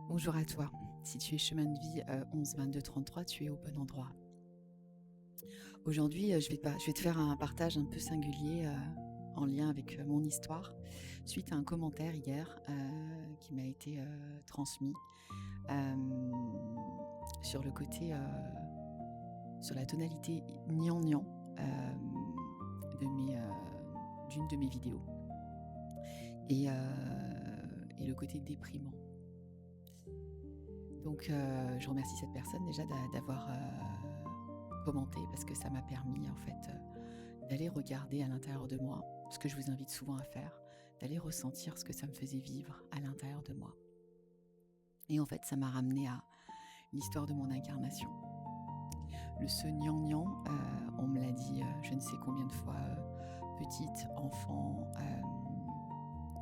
Bonjour à toi. Si tu es chemin de vie 11 22 33, tu es au bon endroit. Aujourd'hui, je vais te faire un partage un peu singulier en lien avec mon histoire, suite à un commentaire hier qui m'a été transmis euh, sur le côté, sur la tonalité gnangnan d'une de mes vidéos et le côté déprimant. Donc, je remercie cette personne déjà d'avoir commenté parce que ça m'a permis en fait d'aller regarder à l'intérieur de moi, ce que je vous invite souvent à faire, d'aller ressentir ce que ça me faisait vivre à l'intérieur de moi. Et en fait, ça m'a ramené à l'histoire de mon incarnation. Le ce gnangnan, on me l'a dit je ne sais combien de fois, petite, enfant,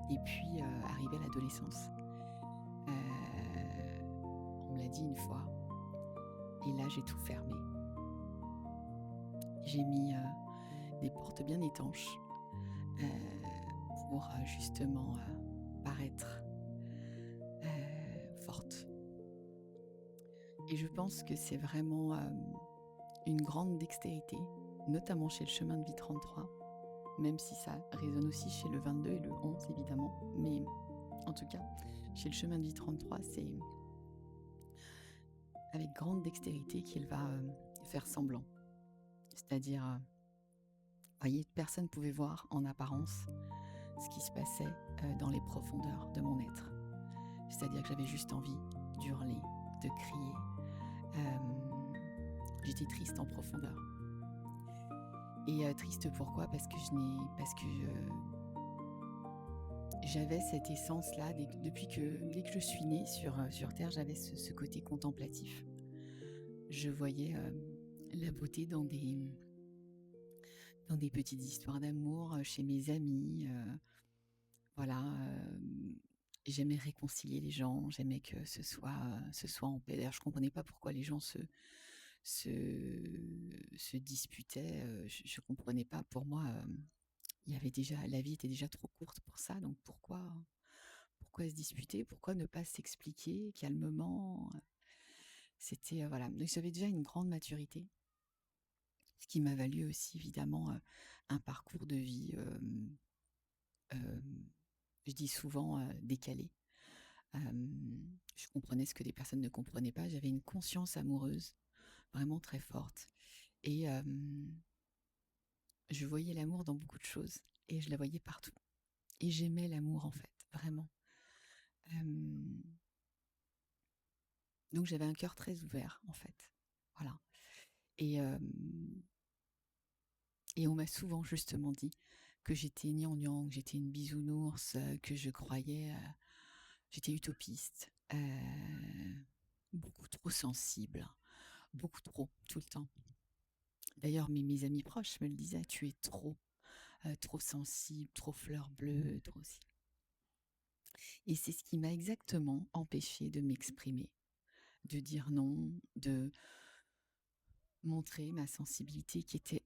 et puis arrivée à l'adolescence. On me l'a dit une fois, et là j'ai tout fermé. J'ai mis des portes bien étanches pour justement paraître forte. Et je pense que c'est vraiment une grande dextérité, notamment chez le chemin de vie 33, même si ça résonne aussi chez le 22 et le 11 évidemment, mais en tout cas, chez le chemin de vie 33, c'est avec grande dextérité qu'il va faire semblant. C'est-à-dire, voyez, personne ne pouvait voir en apparence ce qui se passait dans les profondeurs de mon être. C'est-à-dire que j'avais juste envie d'hurler, de crier. J'étais triste en profondeur. Et triste pourquoi? Parce que j'avais cette essence-là, dès que je suis née sur Terre, j'avais ce côté contemplatif. Je voyais la beauté dans des petites histoires d'amour chez mes amis. Voilà, j'aimais réconcilier les gens, j'aimais que ce soit en paix. D'ailleurs, je comprenais pas pourquoi les gens se disputaient. Je comprenais pas. Pour moi, la vie était déjà trop courte pour ça. Donc pourquoi se disputer? Pourquoi ne pas s'expliquer calmement? C'était voilà. Donc j'avais déjà une grande maturité, ce qui m'a valu aussi évidemment un parcours de vie. Je dis souvent décalé. Je comprenais ce que des personnes ne comprenaient pas. J'avais une conscience amoureuse vraiment très forte. Et je voyais l'amour dans beaucoup de choses. Et je la voyais partout. Et j'aimais l'amour, en fait, vraiment. Donc j'avais un cœur très ouvert, en fait. Voilà. Et, et on m'a souvent justement dit que j'étais gnangnan, que j'étais une bisounours, que je croyais... j'étais utopiste. Beaucoup trop sensible. Beaucoup trop, tout le temps. D'ailleurs, mes amis proches me le disaient, tu es trop sensible, trop fleur bleue, trop si. Et c'est ce qui m'a exactement empêché de m'exprimer, de dire non, de montrer ma sensibilité qui était...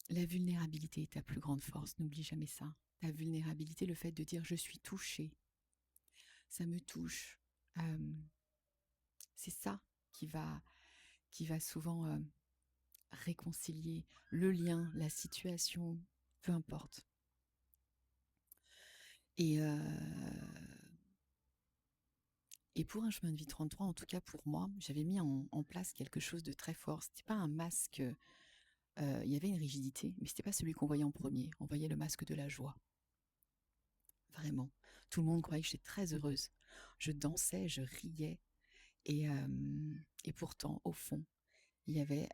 La vulnérabilité est ta plus grande force, n'oublie jamais ça. Ta vulnérabilité, le fait de dire je suis touchée, ça me touche. C'est ça qui va souvent réconcilier le lien, la situation, peu importe. Et pour un chemin de vie 33, en tout cas pour moi, j'avais mis en place quelque chose de très fort. C'était pas un masque, il y avait une rigidité, mais c'était pas celui qu'on voyait en premier. On voyait le masque de la joie. Vraiment. Tout le monde croyait que j'étais très heureuse. Je dansais, je riais. Et pourtant, au fond, il y avait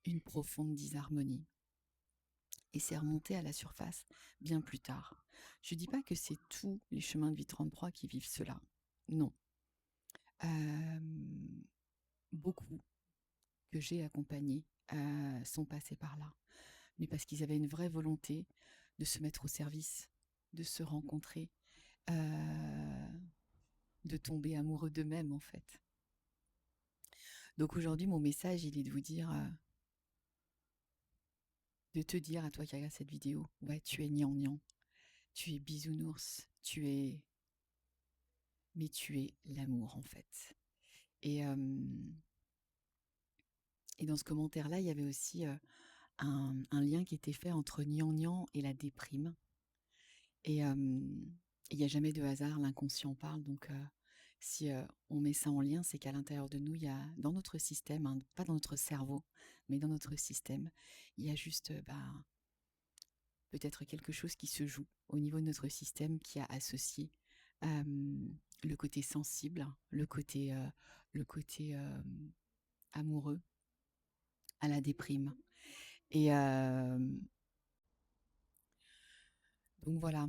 une profonde disharmonie. Et c'est remonté à la surface bien plus tard. Je dis pas que c'est tous les chemins de vie 33 qui vivent cela. Non. Beaucoup que j'ai accompagnés sont passés par là. Mais parce qu'ils avaient une vraie volonté de se mettre au service, de se rencontrer, de tomber amoureux d'eux-mêmes en fait. Donc aujourd'hui, mon message, il est de vous dire, de te dire à toi qui regarde cette vidéo, ouais, tu es gnangnan, tu es bisounours, tu es mais tu es l'amour en fait. Et, et dans ce commentaire-là, il y avait aussi un lien qui était fait entre gnangnan et la déprime. Et il n'y a jamais de hasard, l'inconscient parle. Donc, si on met ça en lien, c'est qu'à l'intérieur de nous, il y a, dans notre système, hein, pas dans notre cerveau, mais dans notre système, il y a juste peut-être quelque chose qui se joue au niveau de notre système qui a associé le côté sensible, le côté amoureux à la déprime. Et donc voilà.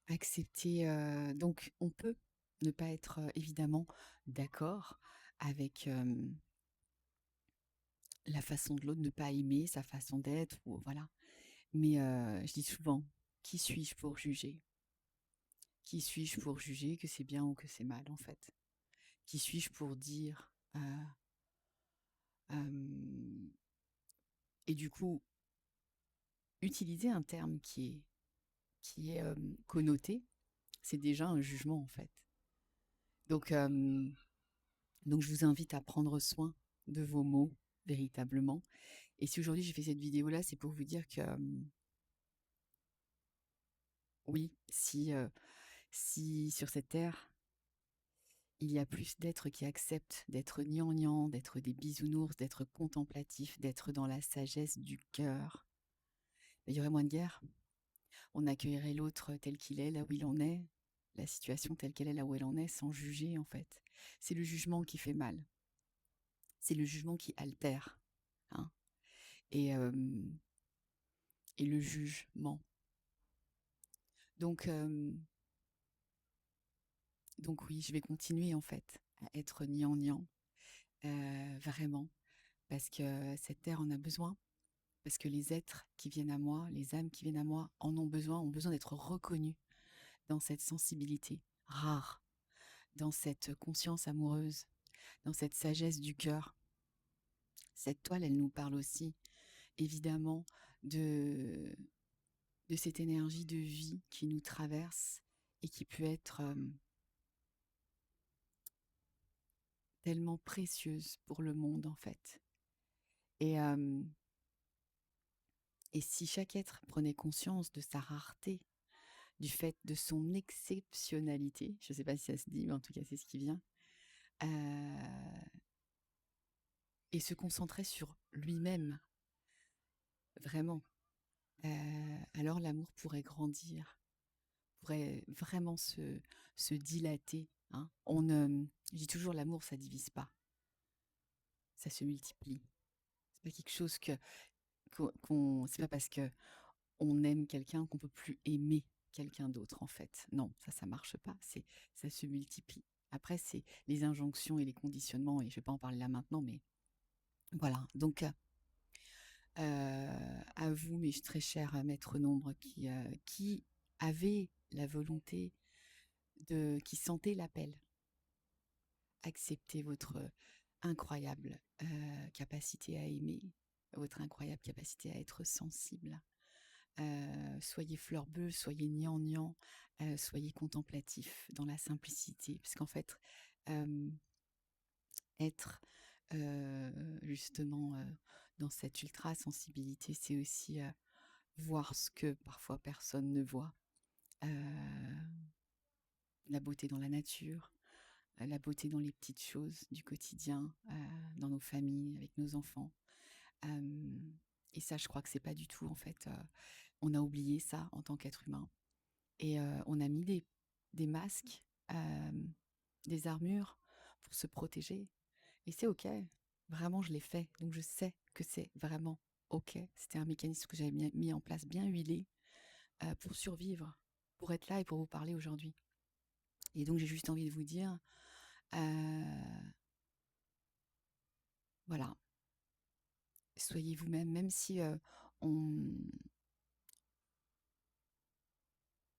Accepter, donc on peut ne pas être, évidemment d'accord avec, la façon de l'autre, ne pas aimer sa façon d'être ou voilà. Mais, je dis souvent: «Qui suis-je pour juger? Qui suis-je pour juger que c'est bien ou que c'est mal, en fait? Qui suis-je pour dire, hem» et du coup, utiliser un terme qui est connoté, c'est déjà un jugement, en fait. Donc, donc je vous invite à prendre soin de vos mots, véritablement. Et si aujourd'hui j'ai fait cette vidéo-là, c'est pour vous dire que oui, si sur cette terre, il y a plus d'êtres qui acceptent d'être gnangnang, d'être des bisounours, d'être contemplatifs, d'être dans la sagesse du cœur, il y aurait moins de guerre. On accueillerait l'autre tel qu'il est, là où il en est, la situation telle qu'elle est, là où elle en est, sans juger en fait. C'est le jugement qui fait mal. C'est le jugement qui altère, hein. Et, euh, et le jugement. Donc, donc oui, je vais continuer en fait à être gnangnan, vraiment, parce que cette terre en a besoin, parce que les êtres qui viennent à moi, les âmes qui viennent à moi en ont besoin d'être reconnus dans cette sensibilité rare, dans cette conscience amoureuse, dans cette sagesse du cœur. Cette toile, elle nous parle aussi, évidemment, de, de cette énergie de vie qui nous traverse et qui peut être tellement précieuse pour le monde, en fait. Et, et si chaque être prenait conscience de sa rareté, du fait de son exceptionnalité, je ne sais pas si ça se dit, mais en tout cas c'est ce qui vient, euh, et se concentrait sur lui-même, vraiment, alors l'amour pourrait grandir, pourrait vraiment se dilater, hein. Je dis toujours, l'amour, ça divise pas, ça se multiplie. C'est pas quelque chose c'est pas parce que on aime quelqu'un qu'on peut plus aimer quelqu'un d'autre en fait. Non, ça marche pas. Ça se multiplie. Après, c'est les injonctions et les conditionnements, et je vais pas en parler là maintenant, mais voilà. Donc, à vous, mes très chers maîtres nombres, qui avaient la volonté qui sentaient l'appel, acceptez votre incroyable capacité à aimer, votre incroyable capacité à être sensible. Soyez fleur bleue, soyez gnangnan, soyez contemplatif dans la simplicité, parce qu'en fait, être justement dans cette ultra sensibilité, c'est aussi voir ce que parfois personne ne voit, euh, la beauté dans la nature, la beauté dans les petites choses du quotidien, dans nos familles, avec nos enfants. Et ça, je crois que c'est pas du tout en fait. On a oublié ça en tant qu'être humain. Et on a mis des masques, des armures pour se protéger. Et c'est OK. Vraiment, je l'ai fait. Donc, je sais que c'est vraiment OK. C'était un mécanisme que j'avais mis en place, bien huilé, pour survivre, pour être là et pour vous parler aujourd'hui. Et donc, j'ai juste envie de vous dire, voilà, soyez vous-même, même si on,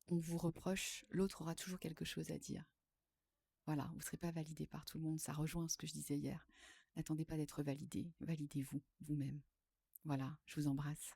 on vous reproche, l'autre aura toujours quelque chose à dire. Voilà, vous ne serez pas validé par tout le monde. Ça rejoint ce que je disais hier. N'attendez pas d'être validé. Validez-vous, vous-même. Voilà, je vous embrasse.